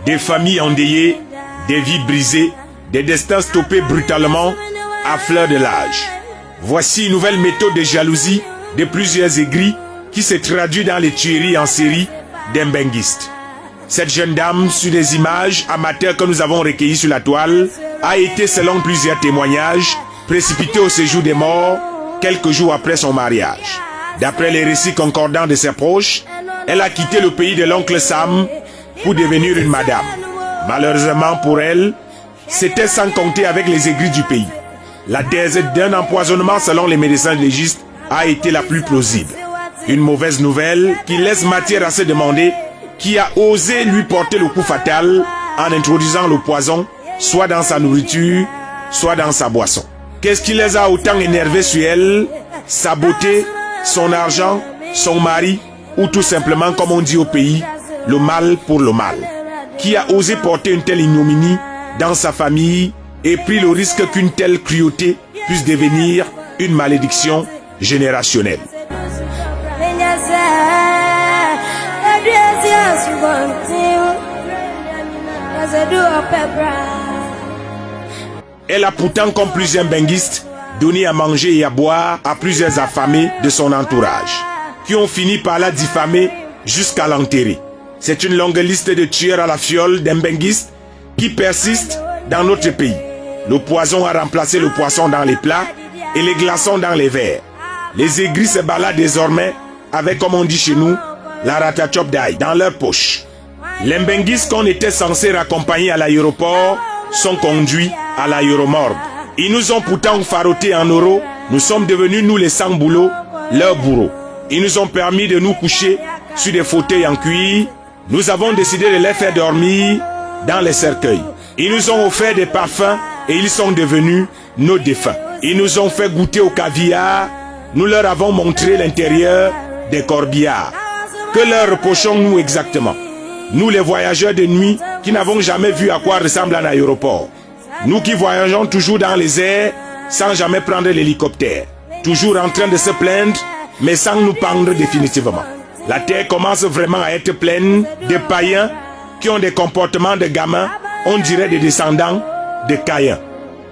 Des familles endeuillées, des vies brisées, des destins stoppés brutalement à fleur de l'âge. Voici une nouvelle méthode de jalousie de plusieurs aigris qui se traduit dans les tueries en série d'un benguiste. Cette jeune dame, sur des images amateurs que nous avons recueillies sur la toile, a été, selon plusieurs témoignages, précipitée au séjour des morts quelques jours après son mariage. D'après les récits concordants de ses proches, elle a quitté le pays de l'oncle Sam pour devenir une madame. Malheureusement pour elle, c'était sans compter avec les aigris du pays. La thèse d'un empoisonnement selon les médecins légistes a été la plus plausible. Une mauvaise nouvelle qui laisse matière à se demander qui a osé lui porter le coup fatal en introduisant le poison, soit dans sa nourriture, soit dans sa boisson. Qu'est-ce qui les a autant énervés sur elle? Sa beauté, son argent, son mari, ou tout simplement, comme on dit au pays, le mal pour le mal. Qui a osé porter une telle ignominie dans sa famille et pris le risque qu'une telle cruauté puisse devenir une malédiction générationnelle? Elle a pourtant, comme plusieurs benguistes, donné à manger et à boire à plusieurs affamés de son entourage, qui ont fini par la diffamer jusqu'à l'enterrer. C'est une longue liste de tueurs à la fiole d'un benguiste qui persiste dans notre pays. Le poison a remplacé le poisson dans les plats et les glaçons dans les verres. Les aigris se baladent désormais avec, comme on dit chez nous, la ratachop d'ail dans leur poche. Les benguistes qu'on était censés raccompagner à l'aéroport sont conduits à l'aéromorgue. Ils nous ont pourtant farotés en euros. Nous sommes devenus, nous les sans-boulots, leurs bourreaux. Ils nous ont permis de nous coucher sur des fauteuils en cuir. Nous avons décidé de les faire dormir dans les cercueils. Ils nous ont offert des parfums et ils sont devenus nos défunts. Ils nous ont fait goûter au caviar. Nous leur avons montré l'intérieur des corbillards. Que leur reprochons-nous exactement? Nous les voyageurs de nuit qui n'avons jamais vu à quoi ressemble un aéroport. Nous qui voyageons toujours dans les airs sans jamais prendre l'hélicoptère. Toujours en train de se plaindre mais sans nous pendre définitivement. La terre commence vraiment à être pleine de païens qui ont des comportements de gamins, on dirait des descendants de Caïn.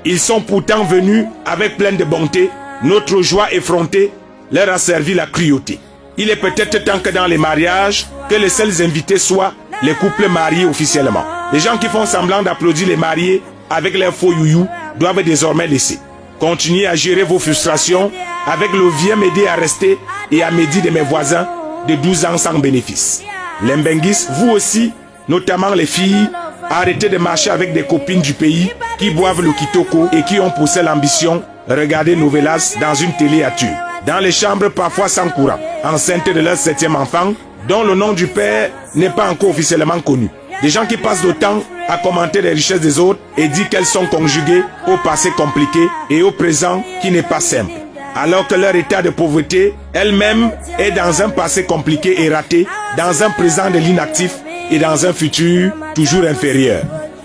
Ils sont pourtant venus avec plein de bonté. Notre joie effrontée leur a servi la cruauté. Il est peut-être temps que dans les mariages, que les seuls invités soient les couples mariés officiellement. Les gens qui font semblant d'applaudir les mariés avec leurs faux youyou doivent désormais laisser. Continuez à gérer vos frustrations avec le viens m'aider à rester et à m'aider de mes voisins de 12 ans sans bénéfice. Les benguistes, vous aussi, notamment les filles, arrêtez de marcher avec des copines du pays qui boivent le kitoko et qui ont pour seule ambition regarder novelas dans une télé à tube. Dans les chambres parfois sans courant, enceintes de leur 7e enfant, dont le nom du père n'est pas encore officiellement connu. Des gens qui passent le temps à commenter les richesses des autres et dire qu'elles sont conjuguées au passé compliqué et au présent qui n'est pas simple. Alors que leur état de pauvreté elle-même est dans un passé compliqué et raté, dans un présent de l'inactif et dans un futur toujours inférieur.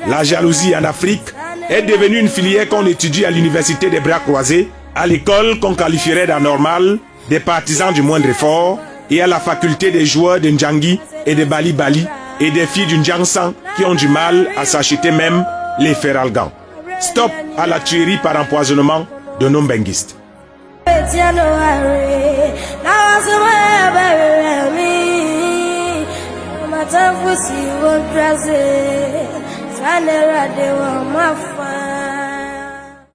La jalousie en Afrique est devenue une filière qu'on étudie à l'université des bras croisés, à l'école qu'on qualifierait d'anormale, des partisans du moindre effort, et à la faculté des joueurs de Ndjangi et de Bali Bali, et des filles du Ndjangsan qui ont du mal à s'acheter même les feralgans. Stop à la tuerie par empoisonnement de nos benguistes.